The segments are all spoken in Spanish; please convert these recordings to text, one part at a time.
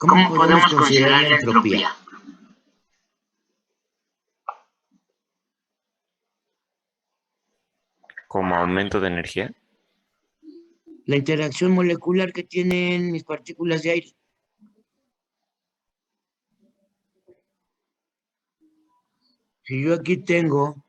¿Cómo podemos considerar la entropía? ¿Como aumento de energía? La interacción molecular que tienen mis partículas de aire. Si yo aquí tengo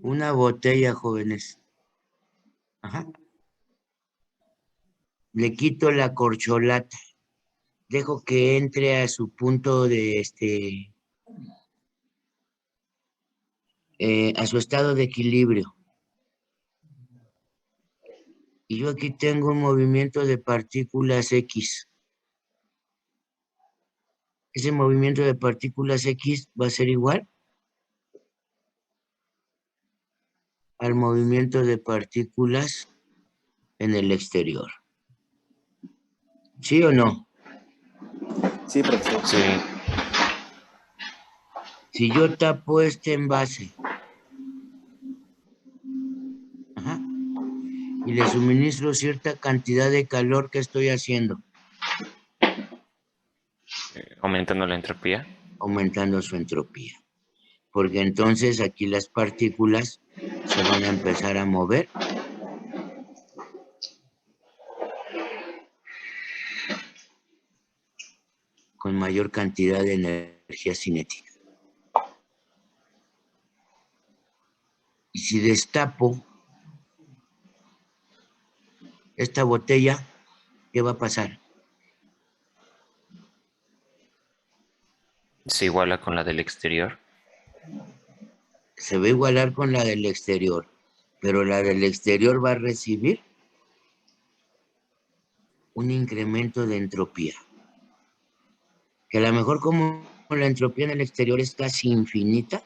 una botella, jóvenes. Ajá. Le quito la corcholata. Dejo que entre a su punto de a su estado de equilibrio. Y yo aquí tengo un movimiento de partículas X. Ese movimiento de partículas X va a ser igual al movimiento de partículas en el exterior. ¿Sí o no? Sí, profesor. Sí. Si yo tapo este envase, ajá, y le suministro cierta cantidad de calor, ¿qué estoy haciendo? Aumentando la entropía. Aumentando su entropía. Porque entonces aquí las partículas se van a empezar a mover con mayor cantidad de energía cinética. Y si destapo esta botella, ¿qué va a pasar? Se iguala con la del exterior. Se va a igualar con la del exterior, pero la del exterior va a recibir un incremento de entropía. Que a lo mejor como la entropía en el exterior es casi infinita,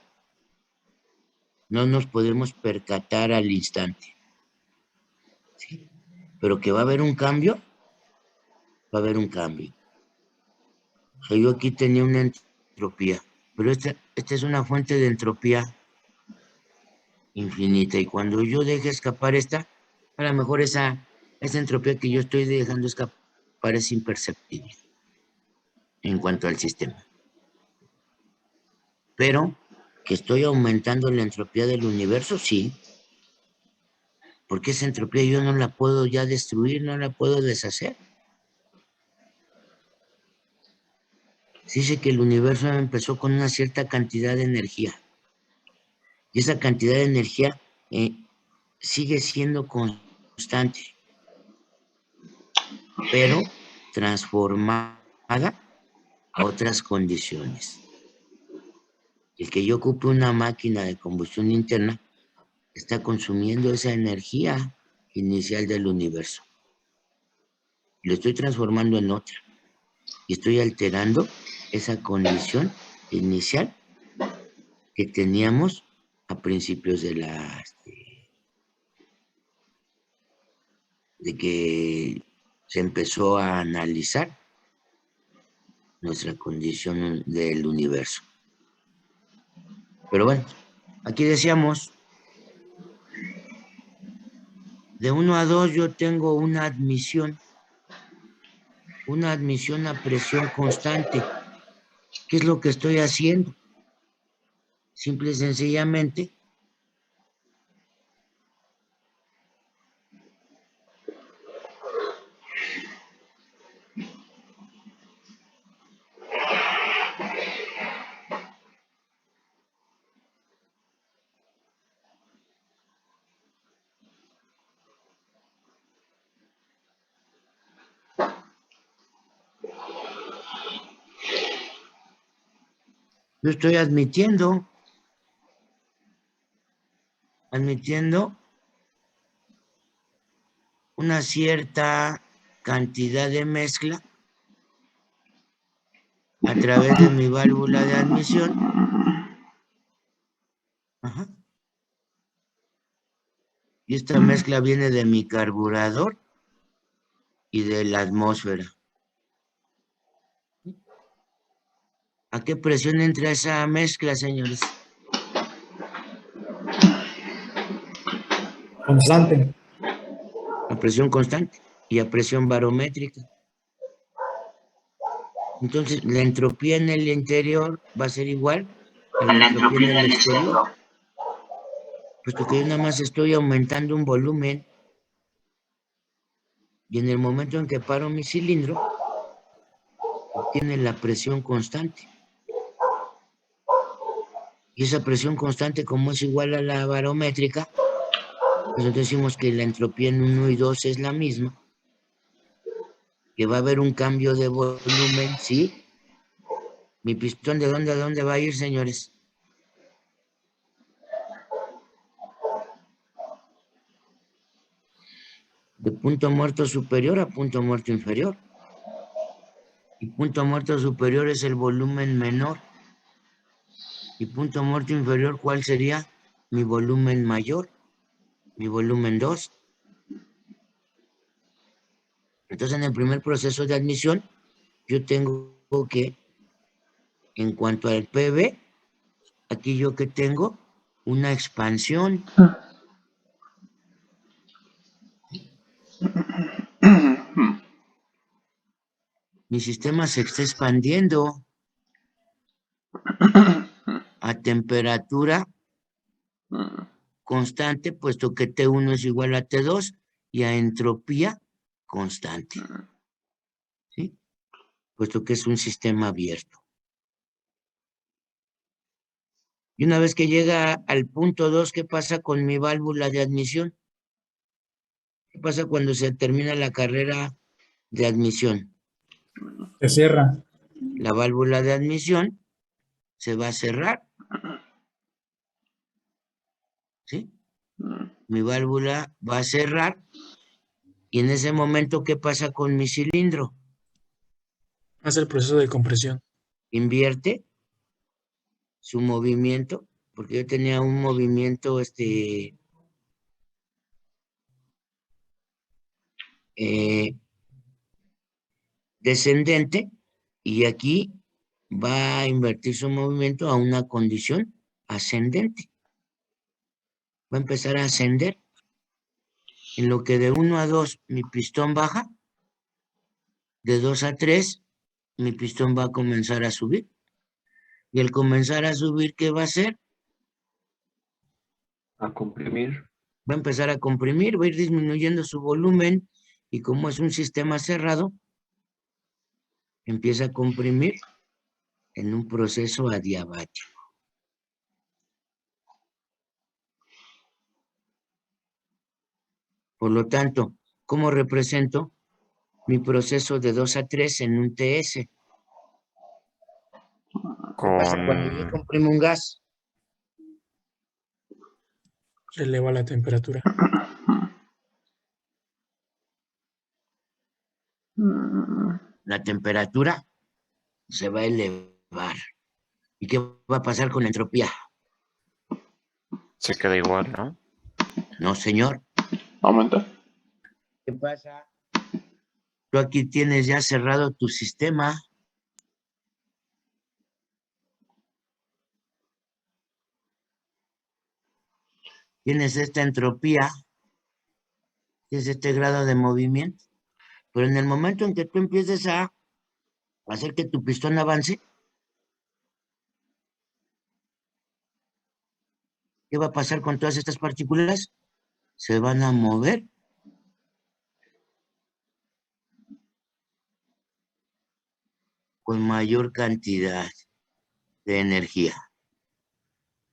no nos podemos percatar al instante. ¿Sí? Pero que va a haber un cambio, va a haber un cambio. O sea, yo aquí tenía una entropía, pero esta es una fuente de entropía infinita, y cuando yo deje escapar esta, a lo mejor esa entropía que yo estoy dejando escapar es imperceptible en cuanto al sistema. Pero que estoy aumentando la entropía del universo, sí, porque esa entropía yo no la puedo ya destruir, no la puedo deshacer. Se dice que el universo empezó con una cierta cantidad de energía, y esa cantidad de energía sigue siendo constante, pero transformada a otras condiciones. El que yo ocupe una máquina de combustión interna está consumiendo esa energía inicial del universo. Lo estoy transformando en otra y estoy alterando esa condición inicial que teníamos a principios de que se empezó a analizar nuestra condición del universo. Pero bueno, aquí decíamos, de 1 a 2 yo tengo una admisión a presión constante. ¿Qué es lo que estoy haciendo? Simple y sencillamente yo estoy admitiendo una cierta cantidad de mezcla a través de mi válvula de admisión. Ajá. Y esta mezcla viene de mi carburador y de la atmósfera. ¿A qué presión entra esa mezcla, señores? Constante. A presión constante y a presión barométrica. Entonces, la entropía en el interior va a ser igual a la entropía en el exterior, puesto que yo nada más estoy aumentando un volumen y en el momento en que paro mi cilindro, obtiene la presión constante. Y esa presión constante, como es igual a la barométrica, pues entonces decimos que la entropía en 1 y 2 es la misma, que va a haber un cambio de volumen, ¿sí? ¿Mi pistón de dónde a dónde va a ir, señores? De punto muerto superior a punto muerto inferior. Y punto muerto superior es el volumen menor. Y punto muerto inferior, ¿cuál sería? Mi volumen mayor, mi volumen 2. Entonces, en el primer proceso de admisión, yo tengo que, en cuanto al PV, aquí yo que tengo una expansión. Mi sistema se está expandiendo a temperatura constante, puesto que T1 es igual a T2, y a entropía constante, ¿sí? Puesto que es un sistema abierto. Y una vez que llega al punto 2, ¿qué pasa con mi válvula de admisión? ¿Qué pasa cuando se termina la carrera de admisión? Se cierra. La válvula de admisión se va a cerrar, ¿sí? Mi válvula va a cerrar y en ese momento, ¿qué pasa con mi cilindro? Hace el proceso de compresión. Invierte su movimiento, porque yo tenía un movimiento descendente, y aquí va a invertir su movimiento a una condición ascendente. Va a empezar a ascender. En lo que de 1 a 2 mi pistón baja, de 2 a 3 mi pistón va a comenzar a subir. Y al comenzar a subir, ¿qué va a hacer? A comprimir. Va a empezar a comprimir, va a ir disminuyendo su volumen y como es un sistema cerrado, empieza a comprimir en un proceso adiabático. Por lo tanto, ¿cómo represento mi proceso de 2 a 3 en un TS? ¿Qué pasa cuando yo Con... comprimo un gas? Se eleva la temperatura. La temperatura se va a elevar. ¿Y qué va a pasar con la entropía? Se queda igual, ¿no? No, señor. Aumenta. ¿Qué pasa? Tú aquí tienes ya cerrado tu sistema. Tienes esta entropía, tienes este grado de movimiento. Pero en el momento en que tú empieces a hacer que tu pistón avance, ¿qué va a pasar con todas estas partículas? Se van a mover con mayor cantidad de energía.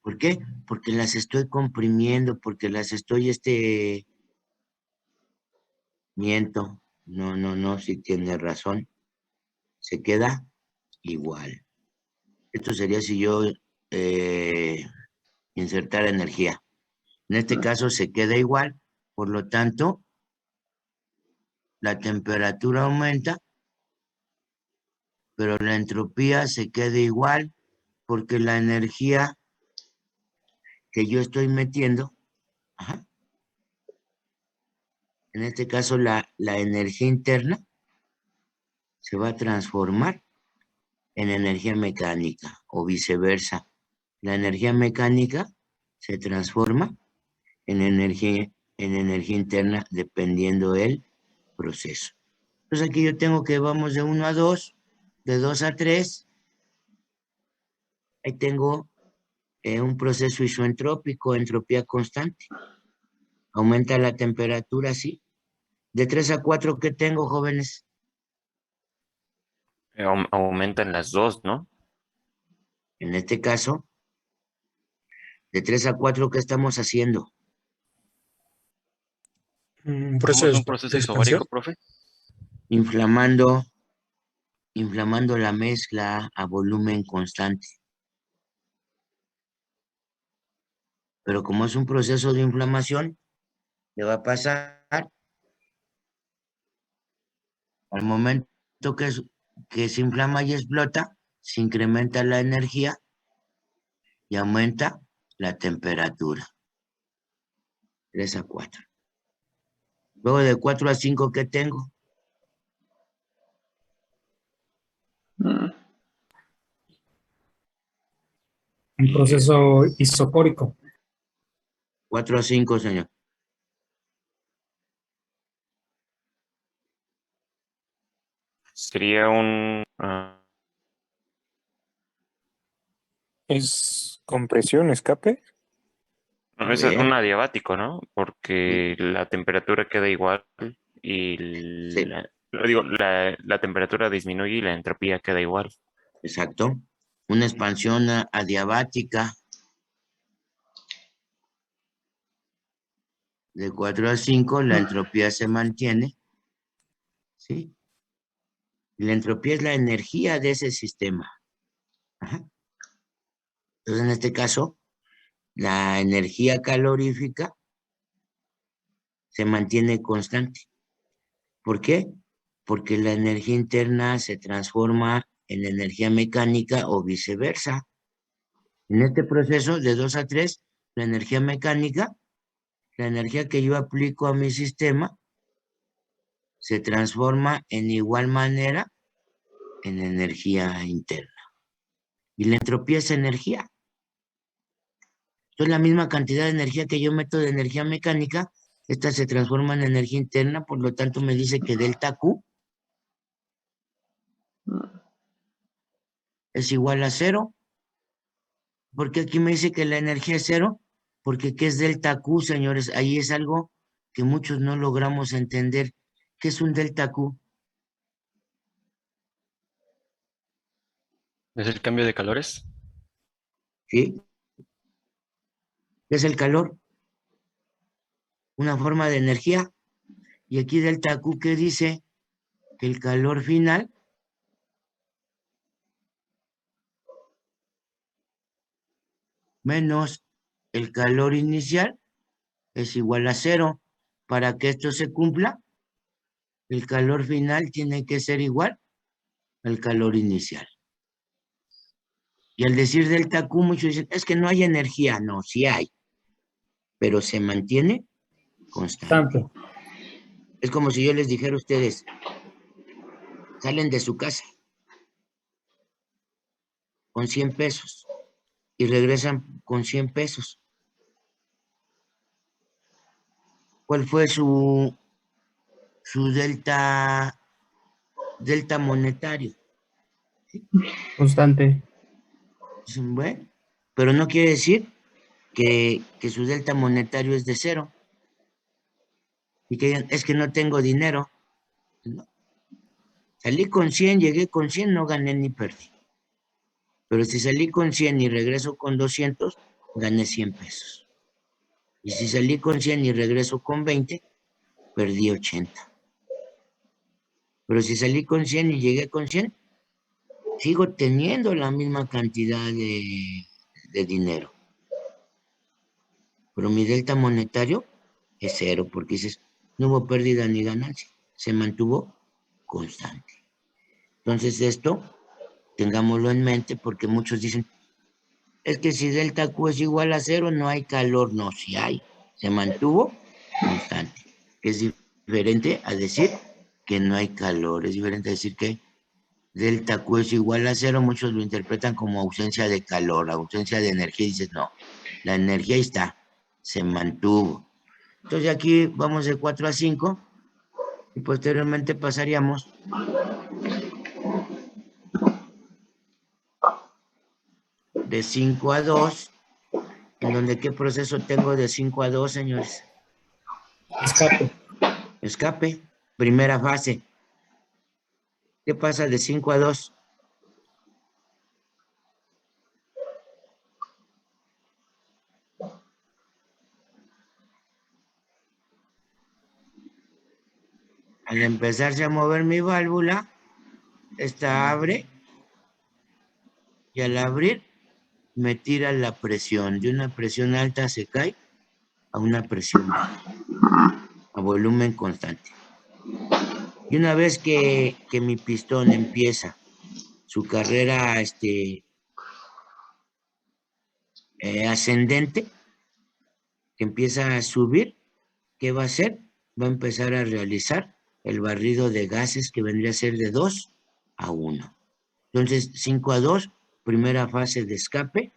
¿Por qué? Porque las estoy comprimiendo, porque las estoy, miento. No, sí tiene razón. Se queda igual. Esto sería si yo insertara energía. En este caso se queda igual, por lo tanto, la temperatura aumenta, pero la entropía se queda igual porque la energía que yo estoy metiendo, ajá, en este caso la energía interna, se va a transformar en energía mecánica o viceversa. La energía mecánica se transforma en energía en energía interna dependiendo del proceso. Entonces aquí yo tengo que vamos de 1 a 2, de 2 a 3. Ahí tengo un proceso isoentrópico, entropía constante. Aumenta la temperatura, sí. De 3 a 4, ¿qué tengo, jóvenes? Aumentan las dos, ¿no? En este caso, de 3 a 4, ¿qué estamos haciendo? Un ¿Cómo proceso es de un proceso expansión. isobárico, profe? Inflamando la mezcla a volumen constante. Pero como es un proceso de inflamación, ¿qué va a pasar? Al momento que se inflama y explota, se incrementa la energía y aumenta la temperatura. 3 a 4. Luego de 4 a 5, ¿qué tengo? Mm. Un proceso isocórico. 4 a 5, señor. Sería un... ¿Es compresión, escape? no, A es ver, un adiabático, ¿no? Porque sí, la temperatura queda igual y sí, la temperatura disminuye y la entropía queda igual. exacto. Una expansión adiabática de 4 a 5, la entropía se mantiene, ¿sí? Y la entropía es la energía de ese sistema. Ajá. Entonces, en este caso, la energía calorífica se mantiene constante. ¿Por qué? Porque la energía interna se transforma en energía mecánica o viceversa. En este proceso de 2 a 3, la energía mecánica, la energía que yo aplico a mi sistema, se transforma en igual manera en energía interna. Y la entropía es energía. Entonces, la misma cantidad de energía que yo meto de energía mecánica, esta se transforma en energía interna, por lo tanto me dice que delta Q es igual a 0. ¿Por qué aquí me dice que la energía es 0? Porque ¿qué es delta Q, señores? Ahí es algo que muchos no logramos entender. ¿Qué es un delta Q? ¿Es el cambio de calores? ¿Sí? ¿Qué es el calor? Una forma de energía. Y aquí delta Q, ¿qué dice? Que el calor final menos el calor inicial es igual a 0. Para que esto se cumpla, el calor final tiene que ser igual al calor inicial. Y al decir delta Q, muchos dicen, es que no hay energía. No, sí hay, pero se mantiene constante. Tanto. Es como si yo les dijera a ustedes, salen de su casa con 100 pesos y regresan con 100 pesos. ¿Cuál fue su delta monetario? Constante. Dicen, bueno, pero no quiere decir que su delta monetario es de 0 y que digan, es que no tengo dinero. No. Salí con 100, llegué con 100, no gané ni perdí. Pero si salí con 100 y regreso con 200, gané 100 pesos. Y si salí con 100 y regreso con 20, perdí 80. Pero si salí con 100 y llegué con 100, sigo teniendo la misma cantidad de dinero. Pero mi delta monetario es 0, porque dices, no hubo pérdida ni ganancia, se mantuvo constante. Entonces esto, tengámoslo en mente, porque muchos dicen, es que si delta Q es igual a 0, no hay calor. No, sí hay, se mantuvo constante. Es diferente a decir que no hay calor, es diferente a decir que delta Q es igual a 0, muchos lo interpretan como ausencia de calor, ausencia de energía, y dices, no, la energía ahí está, se mantuvo. Entonces aquí vamos de 4 a 5 y posteriormente pasaríamos de 5 a 2, en donde ¿qué proceso tengo de 5 a 2, señores? Escape. Escape, primera fase. ¿Qué pasa de 5 a 2? Al empezarse a mover mi válvula, esta abre y al abrir me tira la presión. De una presión alta se cae a una presión baja, a volumen constante. Y una vez que mi pistón empieza su carrera ascendente, que empieza a subir, ¿qué va a hacer? Va a empezar a realizar el barrido de gases que vendría a ser de 2 a 1. Entonces, 5 a 2, primera fase de escape,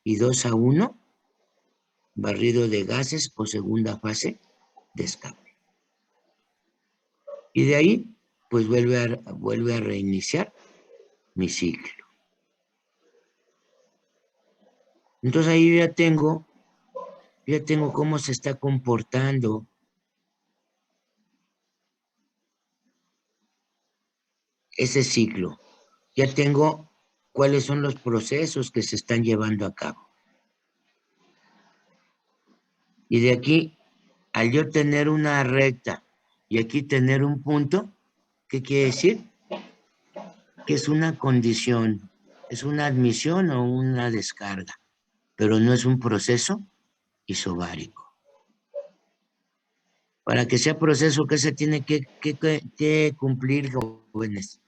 y 2 a 1, barrido de gases o segunda fase de escape. Y de ahí, pues vuelve a reiniciar mi ciclo. Entonces ahí ya tengo cómo se está comportando ese ciclo. Ya tengo cuáles son los procesos que se están llevando a cabo. Y de aquí, al yo tener una recta y aquí tener un punto, ¿qué quiere decir? Que es una condición, es una admisión o una descarga, pero no es un proceso isobárico. Para que sea proceso, ¿qué se tiene que cumplir, jóvenes?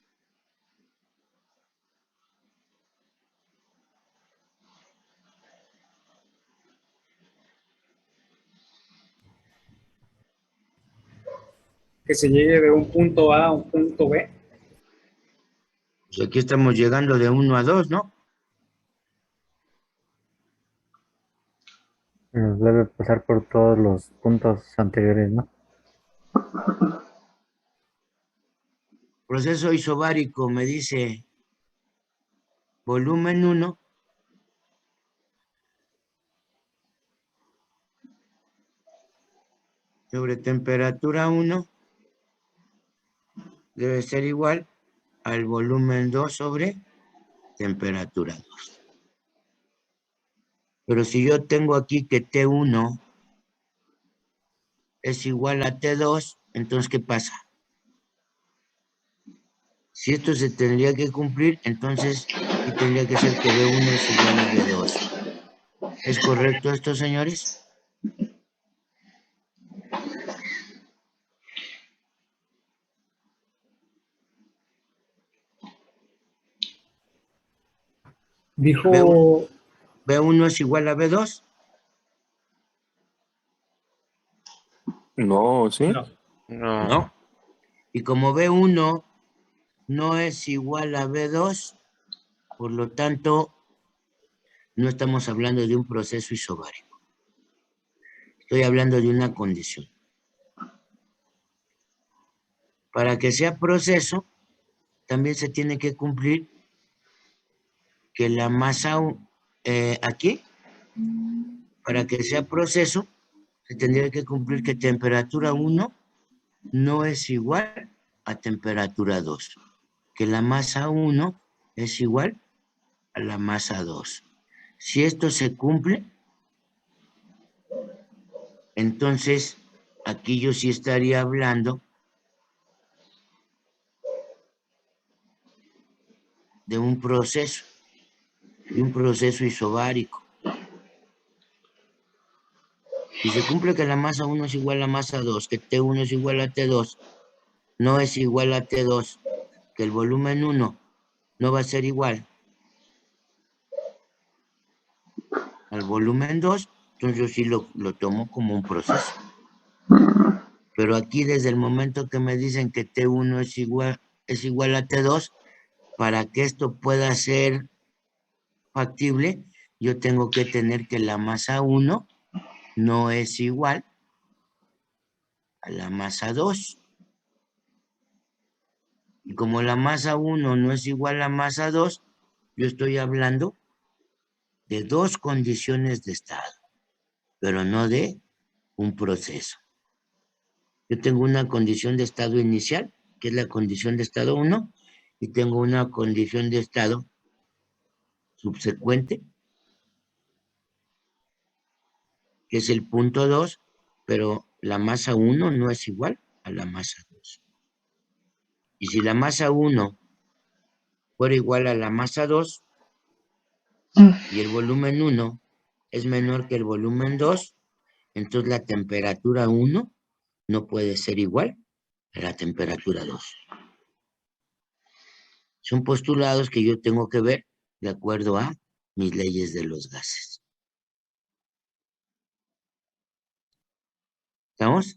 Que se llegue de un punto A a un punto B. Pues aquí estamos llegando de 1 a 2, ¿no? Debe pasar por todos los puntos anteriores, ¿no? Proceso isobárico me dice volumen 1 sobre temperatura 1 debe ser igual al volumen 2 sobre temperatura 2. Pero si yo tengo aquí que T1 es igual a T2, entonces ¿qué pasa? Si esto se tendría que cumplir, entonces aquí tendría que ser que B1 es igual a B2. ¿Es correcto esto, señores? Dijo, B1 es igual a B2. No, ¿sí? no, No, No. Y como B1 no es igual a B2, por lo tanto, no estamos hablando de un proceso isobárico. Estoy hablando de una condición. Para que sea proceso, también se tiene que cumplir que la masa aquí, para que sea proceso, se tendría que cumplir que temperatura 1 no es igual a temperatura 2, que la masa 1 es igual a la masa 2. Si esto se cumple, entonces aquí yo sí estaría hablando de un proceso isobárico. Si se cumple que la masa 1 es igual a masa 2, que T1 es igual a T2, no es igual a T2, que el volumen 1 no va a ser igual al volumen 2, entonces yo sí lo tomo como un proceso. Pero aquí desde el momento que me dicen que T1 es igual a T2, para que esto pueda ser factible, yo tengo que tener que la masa 1 no es igual a la masa 2. Y como la masa 1 no es igual a masa 2, yo estoy hablando de dos condiciones de estado, pero no de un proceso. Yo tengo una condición de estado inicial, que es la condición de estado 1, y tengo una condición de estado subsecuente, que es el punto 2, pero la masa 1 no es igual a la masa 2. Y si la masa 1 fuera igual a la masa 2 y el volumen 1 es menor que el volumen 2, entonces la temperatura 1 no puede ser igual a la temperatura 2. Son postulados que yo tengo que ver de acuerdo a mis leyes de los gases. ¿Estamos?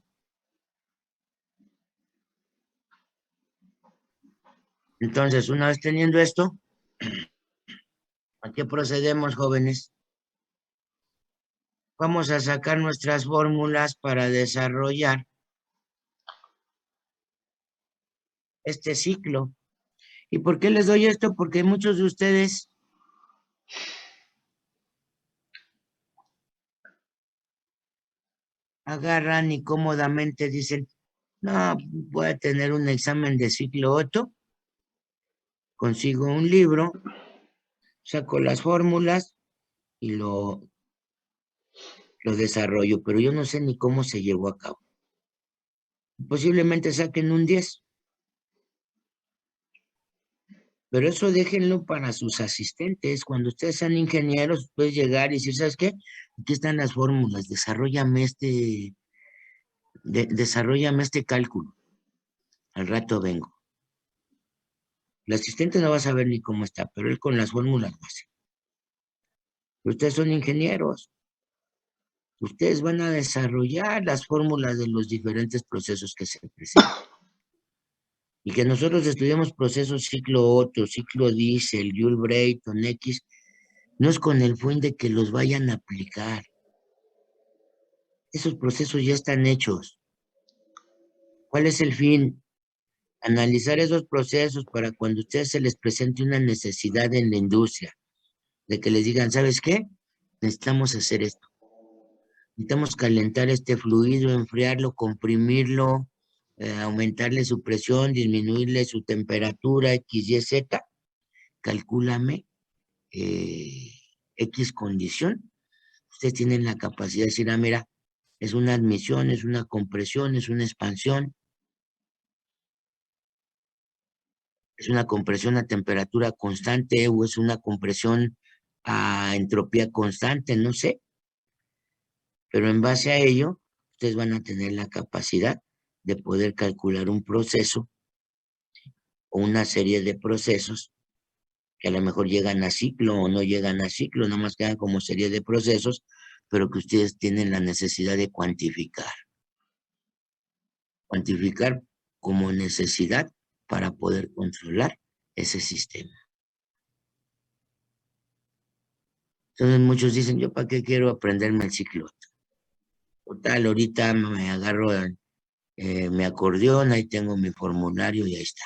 Entonces, una vez teniendo esto, ¿a qué procedemos, jóvenes? Vamos a sacar nuestras fórmulas para desarrollar este ciclo. ¿Y por qué les doy esto? Porque muchos de ustedes agarran y cómodamente dicen, no, voy a tener un examen de ciclo Otto, consigo un libro, saco las fórmulas y lo desarrollo, pero yo no sé ni cómo se llevó a cabo. Posiblemente saquen un 10. Pero eso déjenlo para sus asistentes. Cuando ustedes sean ingenieros, puedes llegar y decir, ¿sabes qué? Aquí están las fórmulas, desarróllame este cálculo. Al rato vengo. El asistente no va a saber ni cómo está, pero él con las fórmulas lo hace. Ustedes son ingenieros. Ustedes van a desarrollar las fórmulas de los diferentes procesos que se presentan. Y que nosotros estudiamos procesos ciclo Otto, ciclo Diesel, Joule Brayton, X, no es con el fin de que los vayan a aplicar. Esos procesos ya están hechos. ¿Cuál es el fin? Analizar esos procesos para cuando a ustedes se les presente una necesidad en la industria, de que les digan, ¿sabes qué? Necesitamos hacer esto. Necesitamos calentar este fluido, enfriarlo, comprimirlo, aumentarle su presión, disminuirle su temperatura, X, Y, Z. Calcúlame X condición. Ustedes tienen la capacidad de decir, ah, mira, es una admisión, es una compresión, es una expansión, es una compresión a temperatura constante o es una compresión a entropía constante, no sé. Pero en base a ello, ustedes van a tener la capacidad de poder calcular un proceso o una serie de procesos que a lo mejor llegan a ciclo o no llegan a ciclo, nomás quedan como serie de procesos, pero que ustedes tienen la necesidad de cuantificar. Cuantificar como necesidad para poder controlar ese sistema. Entonces muchos dicen, ¿yo para qué quiero aprenderme el ciclo? Total, ahorita me agarro mi acordeón, ahí tengo mi formulario y ahí está.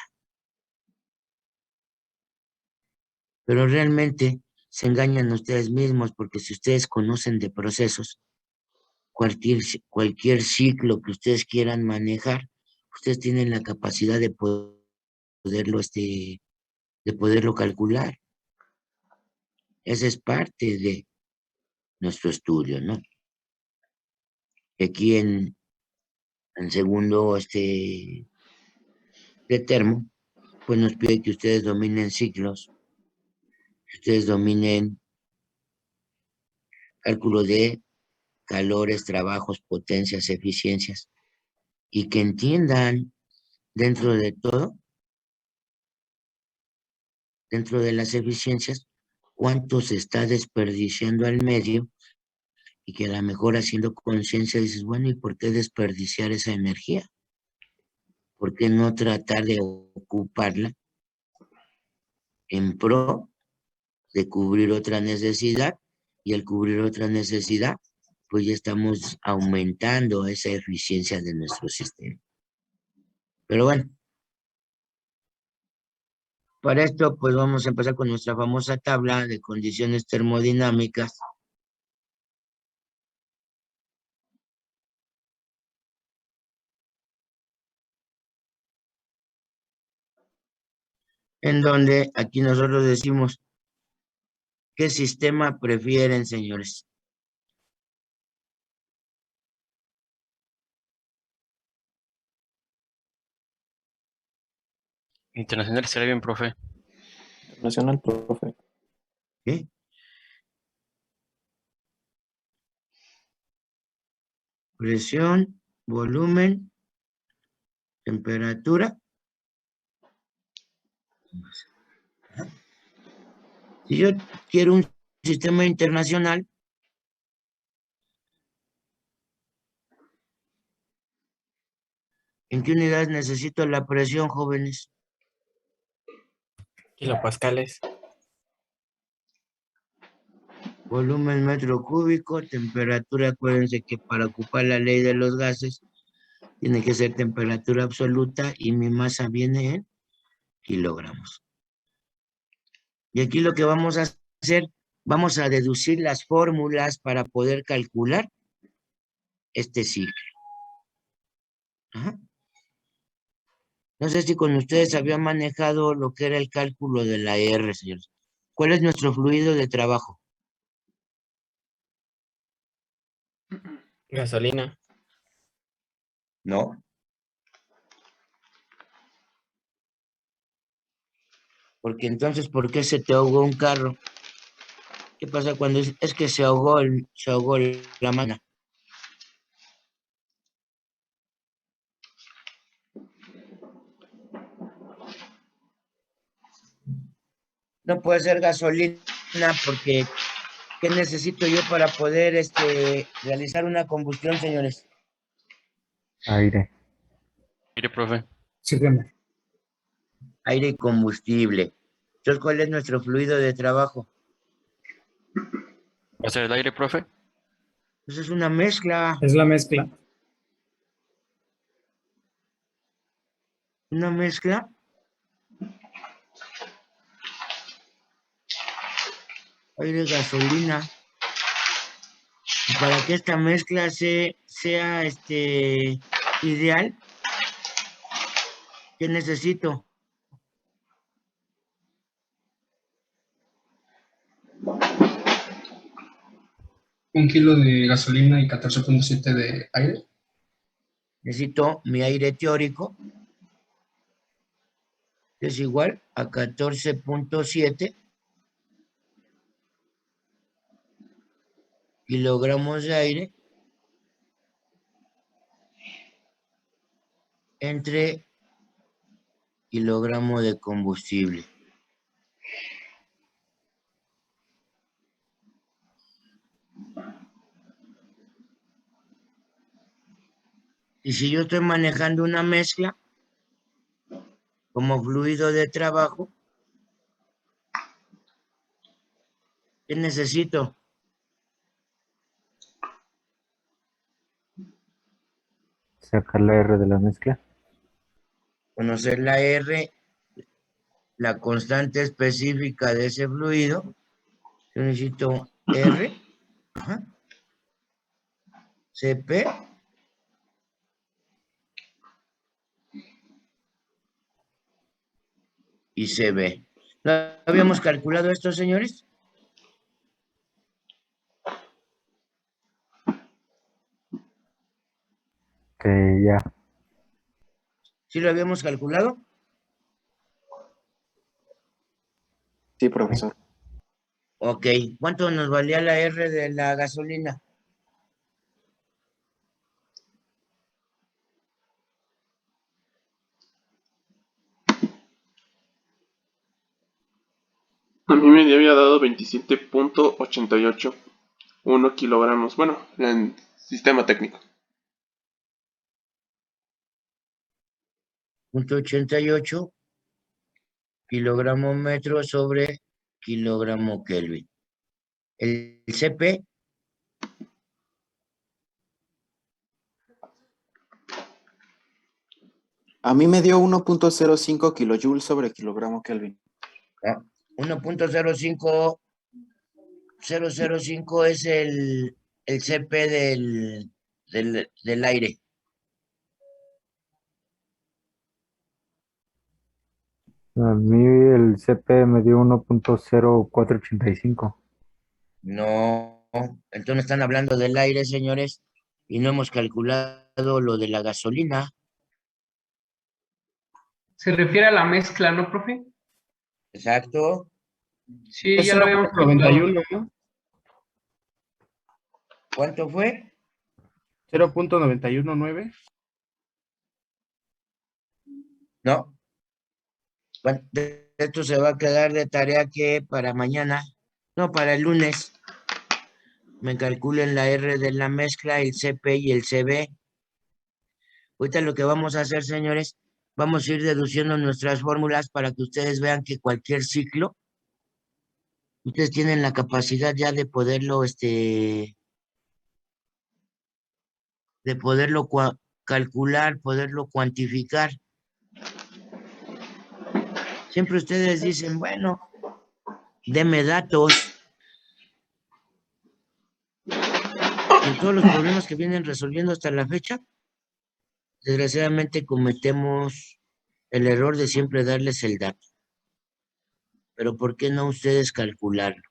Pero realmente se engañan ustedes mismos porque si ustedes conocen de procesos, cualquier ciclo que ustedes quieran manejar, ustedes tienen la capacidad de poderlo calcular. Esa es parte de nuestro estudio, ¿no? Aquí en segundo de termo, pues nos pide que ustedes dominen ciclos, que ustedes dominen cálculo de calores, trabajos, potencias, eficiencias, y que entiendan dentro de todo, dentro de las eficiencias, cuánto se está desperdiciando al medio y que a lo mejor haciendo conciencia dices, bueno, ¿y por qué desperdiciar esa energía? ¿Por qué no tratar de ocuparla en pro de cubrir otra necesidad? Y al cubrir otra necesidad, pues ya estamos aumentando esa eficiencia de nuestro sistema. Pero bueno, para esto pues vamos a empezar con nuestra famosa tabla de condiciones termodinámicas. En donde aquí nosotros decimos qué sistema prefieren, señores. Internacional estaría bien, profe. Nacional, profe. ¿Sí? Presión, volumen, temperatura. Si yo quiero un sistema internacional, ¿en qué unidades necesito la presión, jóvenes? Kilopascales. Volumen metro cúbico, temperatura, acuérdense que para ocupar la ley de los gases tiene que ser temperatura absoluta y mi masa viene en kilogramos. Y aquí lo que vamos a hacer, vamos a deducir las fórmulas para poder calcular este ciclo. Ajá. No sé si con ustedes había manejado lo que era el cálculo de la R, señores. ¿Cuál es nuestro fluido de trabajo? Gasolina. No. Porque entonces, ¿por qué se te ahogó un carro? ¿Qué pasa cuando es que se ahogó la máquina? No puede ser gasolina porque ¿qué necesito yo para poder realizar una combustión, señores? Aire. Mire, profe. Sígueme. Aire y combustible. Entonces, ¿cuál es nuestro fluido de trabajo? ¿Va a ser el aire, profe? Pues es una mezcla. Es la mezcla. Una mezcla. Aire, gasolina. Y para que esta mezcla sea ideal, ¿qué necesito? Un kilo de gasolina y 14.7 de aire. Necesito mi aire teórico, que es igual a 14.7 kilogramos de aire entre kilogramo de combustible. Y si yo estoy manejando una mezcla como fluido de trabajo, ¿qué necesito? Sacar la R de la mezcla. Conocer la R, la constante específica de ese fluido. Yo necesito R, ajá, CP, y CB. ¿No habíamos calculado esto, señores? Ya. ¿Sí lo habíamos calculado? Sí, profesor. Ok. ¿Cuánto nos valía la R de la gasolina? A mí me había dado 27.88. 1 kilogramos. Bueno, en sistema técnico. .88 kilogramo metro sobre kilogramo Kelvin. El CP A mí me dio 1.05 kilojoules sobre kilogramo Kelvin. 1.005 es el CP del aire. A mí el CP me dio 1.0485. No, entonces están hablando del aire, señores, y no hemos calculado lo de la gasolina. Se refiere a la mezcla, ¿no, profe? Exacto. Sí, Es ya lo habíamos 0.91, ¿no? ¿Cuánto fue? 0.919. No. Bueno, esto se va a quedar de tarea que para mañana, no, para el lunes, me calculen la R de la mezcla, el CP y el CB. Ahorita lo que vamos a hacer, señores, vamos a ir deduciendo nuestras fórmulas para que ustedes vean que cualquier ciclo, ustedes tienen la capacidad ya de poderlo, calcular, poderlo cuantificar. Siempre ustedes dicen, bueno, deme datos. En todos los problemas que vienen resolviendo hasta la fecha, desgraciadamente cometemos el error de siempre darles el dato. Pero ¿por qué no ustedes calcularlo?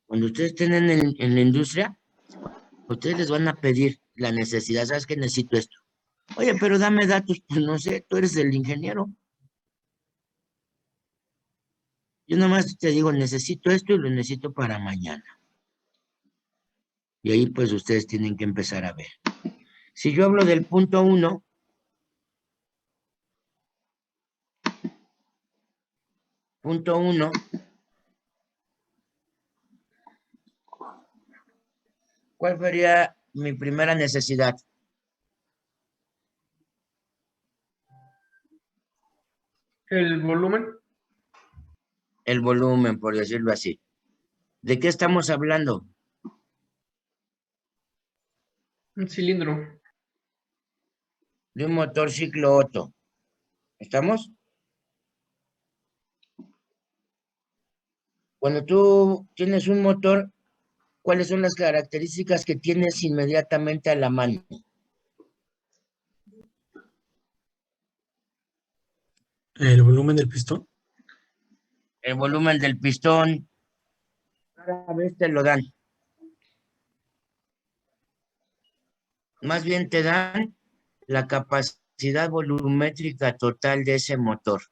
Cuando ustedes estén en la industria, ustedes les van a pedir la necesidad. ¿Sabes qué? Necesito esto. Oye, pero dame datos. Pues no sé, tú eres el ingeniero. Yo nomás te digo, necesito esto y lo necesito para mañana. Y ahí pues ustedes tienen que empezar a ver. Si yo hablo del punto 1, ¿cuál sería mi primera necesidad? El volumen. El volumen, por decirlo así. ¿De qué estamos hablando? Un cilindro. De un motor ciclo Otto. ¿Estamos? Cuando tú tienes un motor, ¿cuáles son las características que tienes inmediatamente a la mano? El volumen del pistón. El volumen del pistón, cada vez te lo dan. Más bien te dan la capacidad volumétrica total de ese motor.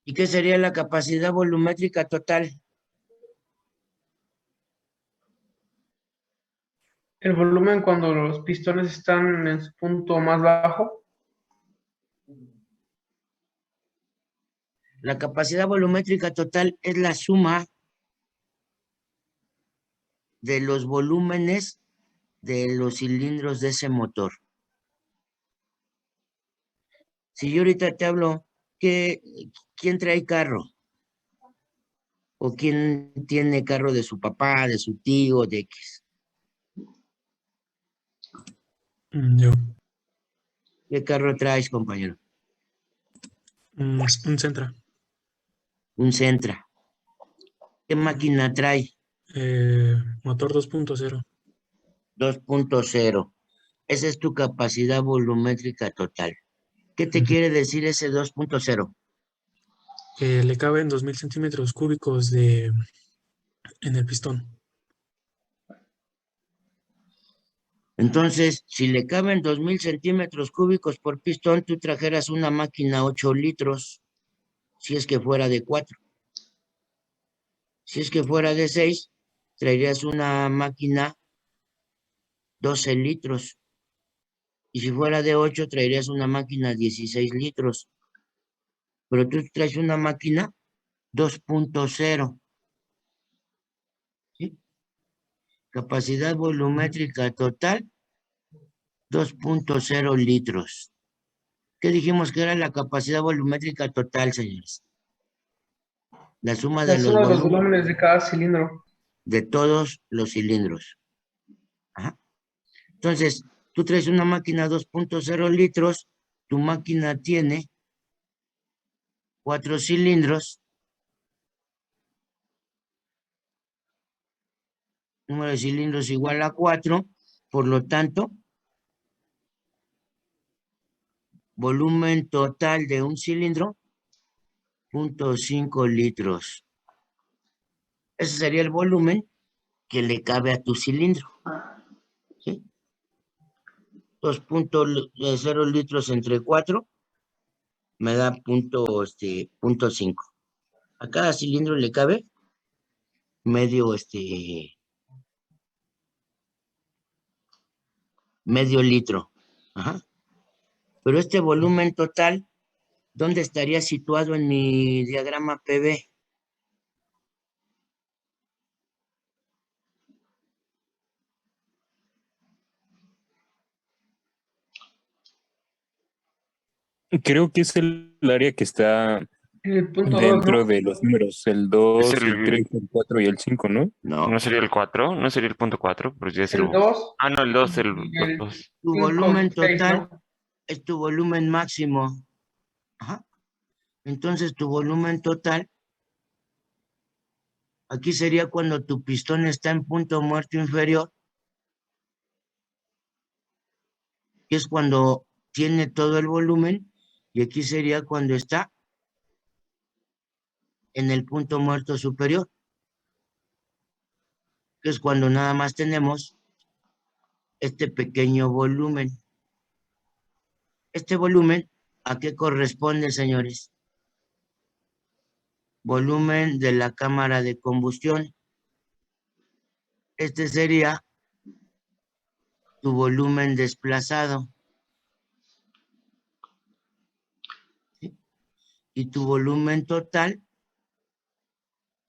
¿Y qué sería la capacidad volumétrica total? El volumen cuando los pistones están en su punto más bajo. La capacidad volumétrica total es la suma de los volúmenes de los cilindros de ese motor. Si yo ahorita te hablo, ¿quién trae carro? ¿O quién tiene carro de su papá, de su tío, de X? Yo. ¿Qué carro traes, compañero? Un Sentra. Un Sentra. ¿Qué máquina trae? Motor 2.0. 2.0. Esa es tu capacidad volumétrica total. ¿Qué te quiere decir ese 2.0? Le caben 2000 centímetros cúbicos en el pistón. Entonces, si le caben 2000 centímetros cúbicos por pistón, tú trajeras una máquina 8 litros, si es que fuera de 4. Si es que fuera de 6, traerías una máquina 12 litros. Y si fuera de 8, traerías una máquina 16 litros. Pero tú traes una máquina 2.0. ¿Sí? Capacidad volumétrica total, 2.0 litros. ¿Qué dijimos que era la capacidad volumétrica total, señores? La suma de La los suma de los volúmenes volúmenes de cada cilindro. de todos los cilindros. Ajá. Entonces, tú traes una máquina 2.0 litros, tu máquina tiene 4 cilindros, número de cilindros igual a 4, por lo tanto, volumen total de un cilindro, 0.5 litros. Ese sería el volumen que le cabe a tu cilindro. ¿Sí? 2.0 litros entre 4 me da 0.5. A cada cilindro le cabe medio litro. Ajá. Pero este volumen total, ¿dónde estaría situado en mi diagrama PV? Creo que es el área que está En el punto 2, dentro ¿no? de los números, el 2, Es el 3, el 4 y el 5, ¿no? No. ¿No sería el 4? ¿No sería el punto 4? Porque ya es El 2 Ah, no, el 2, el y el 2. Tu 5, volumen 6, total ¿no? es tu volumen máximo. Ajá. Entonces tu volumen total, aquí sería cuando tu pistón está en punto muerto inferior, que es cuando tiene todo el volumen, y aquí sería cuando está en el punto muerto superior, que es cuando nada más tenemos este pequeño volumen. Este volumen, ¿a qué corresponde, señores? Volumen de la cámara de combustión. Este sería tu volumen desplazado. ¿Sí? Y tu volumen total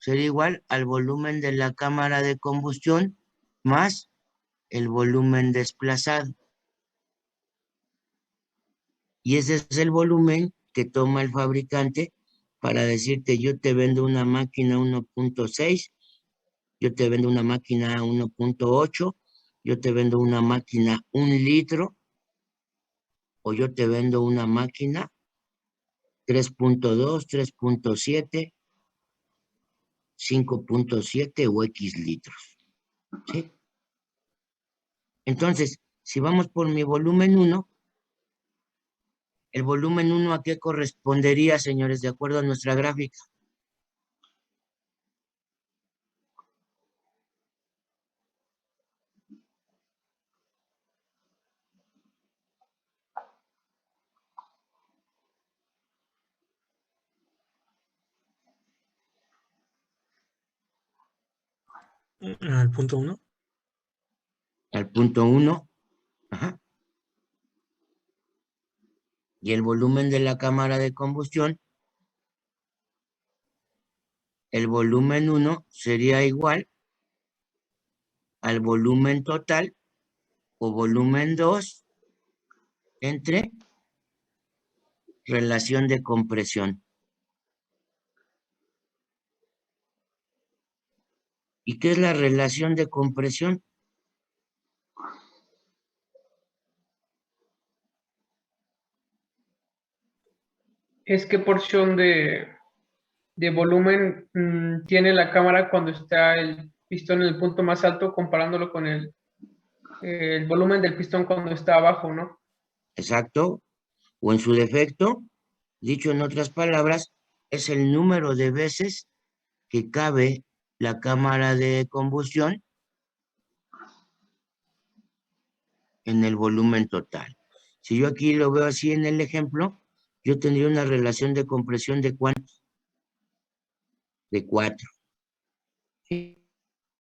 sería igual al volumen de la cámara de combustión más el volumen desplazado. Y ese es el volumen que toma el fabricante para decirte: yo te vendo una máquina 1.6, yo te vendo una máquina 1.8, yo te vendo una máquina 1 litro, o yo te vendo una máquina 3.2, 3.7, 5.7 o X litros. ¿Sí? Entonces, si vamos por mi volumen 1, el volumen 1 ¿a qué correspondería, señores, de acuerdo a nuestra gráfica? Al punto 1. Al punto 1. Ajá. Y el volumen de la cámara de combustión, el volumen 1 sería igual al volumen total o volumen 2 entre relación de compresión. ¿Y qué es la relación de compresión? Es qué porción de volumen tiene la cámara cuando está el pistón en el punto más alto, comparándolo con el volumen del pistón cuando está abajo, ¿no? Exacto. O en su defecto, dicho en otras palabras, es el número de veces que cabe la cámara de combustión en el volumen total. Si yo aquí lo veo así en el ejemplo, yo tendría una relación de compresión de ¿cuánto? De 4. ¿Sí?